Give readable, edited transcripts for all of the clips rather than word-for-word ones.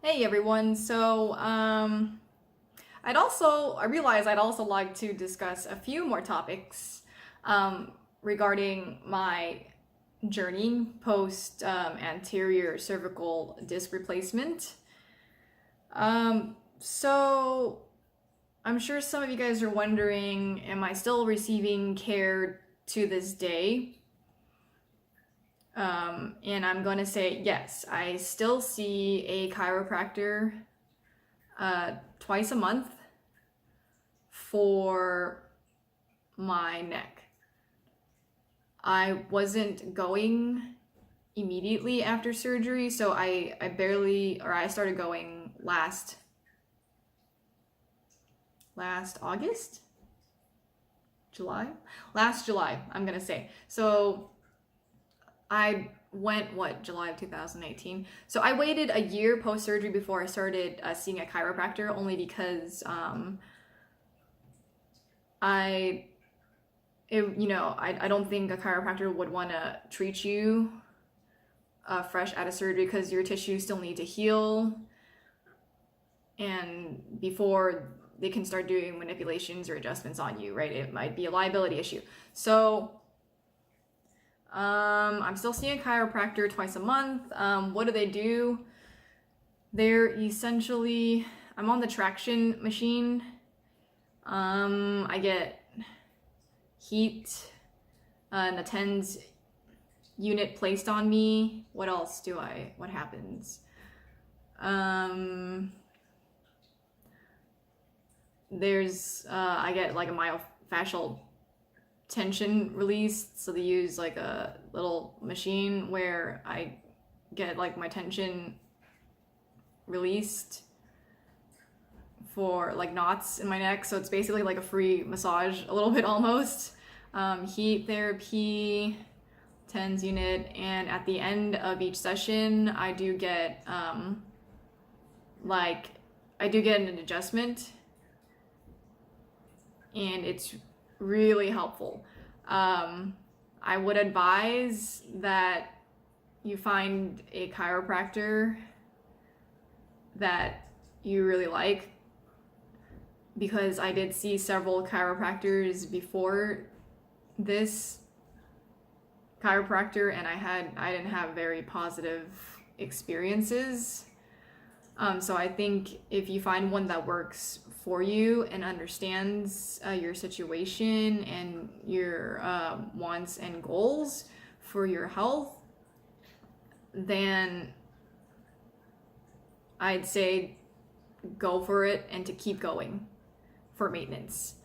Hey everyone. I realized I'd also like to discuss a few more topics regarding my journey post anterior cervical disc replacement. So I'm sure some of you guys are wondering, am I still receiving care to this day? And I'm going to say yes, I still see a chiropractor twice a month for my neck. I wasn't going immediately after surgery, so I started going last August? July? Last July, I'm gonna say. So I went, July of 2018. So I waited a year post surgery before I started seeing a chiropractor, only because I I don't think a chiropractor would want to treat you fresh out of surgery because your tissues still need to heal, and before they can start doing manipulations or adjustments on you, right? It might be a liability issue. So I'm still seeing a chiropractor twice a month. What do they do? They're essentially, I'm on the traction machine. I get heat and the TENS unit placed on me. What happens? I get like a myofascial tension released. So they use like a little machine where I get like my tension released for like knots in my neck. So it's basically like a free massage, a little bit almost. Heat therapy, TENS unit, and at the end of each session, I do get an adjustment, and it's really helpful. I would advise that you find a chiropractor that you really like, because I did see several chiropractors before this chiropractor, and I didn't have very positive experiences. So I think if you find one that works for you and understands your situation and your wants and goals for your health, then I'd say go for it and to keep going for maintenance,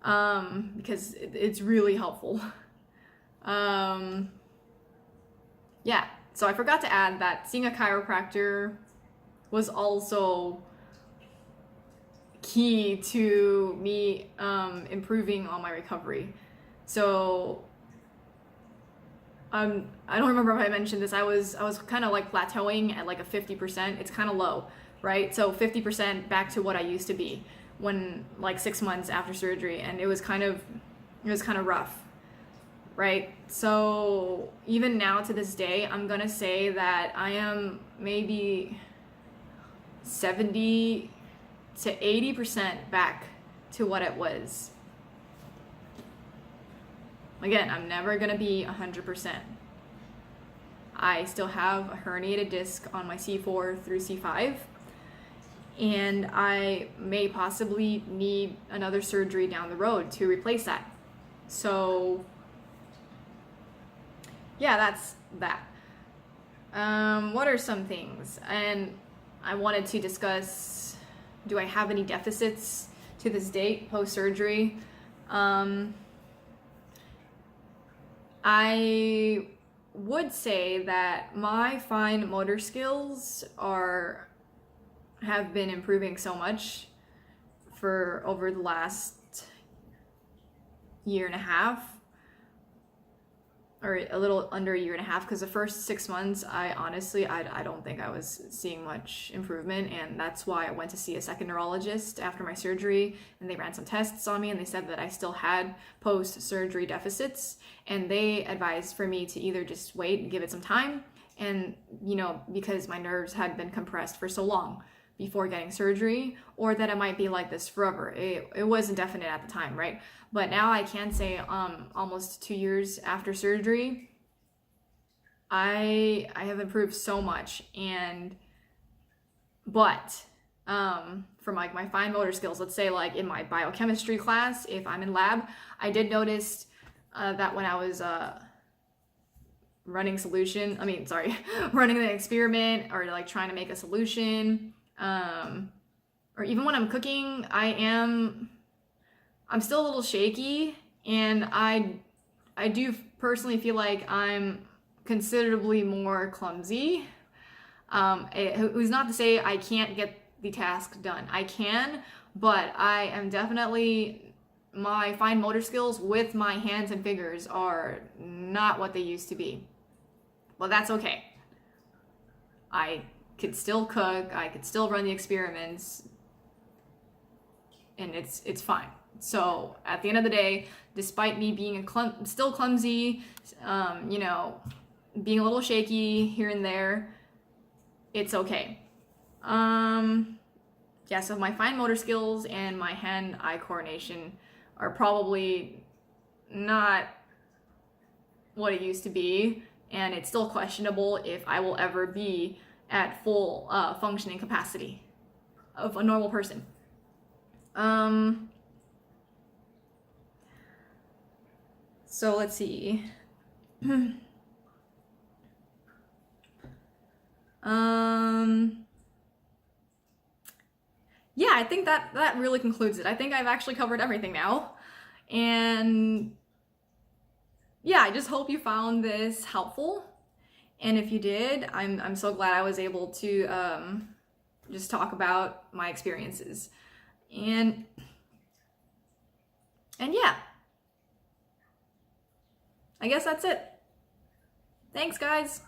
because it's really helpful. Yeah, so I forgot to add that seeing a chiropractor was also key to me improving on my recovery. So I don't remember if I mentioned this. I was kind of like plateauing at like a 50%. It's kind of low, right? So 50% back to what I used to be when like 6 months after surgery, and it was kind of rough, right? So even now to this day, I'm gonna say that I am maybe 70 to 80% back to what it was. Again, I'm never gonna be 100%. I still have a herniated disc on my C4 through C5, and I may possibly need another surgery down the road to replace that. So yeah, that's that. What are some things? And I wanted to discuss, do I have any deficits to this date post-surgery? I would say that my fine motor skills have been improving so much for over the last year and a half, or a little under a year and a half, because the first 6 months I don't think I was seeing much improvement, and that's why I went to see a second neurologist after my surgery, and they ran some tests on me, and they said that I still had post-surgery deficits, and they advised for me to either just wait and give it some time and because my nerves had been compressed for so long before getting surgery, or that it might be like this forever. It wasn't definite at the time, right? But now I can say almost 2 years after surgery, I have improved so much. But from like my fine motor skills, let's say like in my biochemistry class, if I'm in lab, I did notice that when I was running the experiment, or like trying to make a solution, or even when I'm cooking, I'm still a little shaky, and I do personally feel like I'm considerably more clumsy. Who's not to say I can't get the task done. I can, but I am definitely, my fine motor skills with my hands and fingers are not what they used to be. Well, that's okay. I could still cook, I could still run the experiments, and it's fine. So at the end of the day, despite me being still clumsy, being a little shaky here and there, it's okay. So my fine motor skills and my hand-eye coordination are probably not what it used to be, and it's still questionable if I will ever be at full functioning capacity of a normal person. So let's see. Yeah, I think that really concludes it. I think I've actually covered everything now. And yeah, I just hope you found this helpful. And if you did, I'm so glad I was able to just talk about my experiences. And yeah, I guess that's it. Thanks, guys.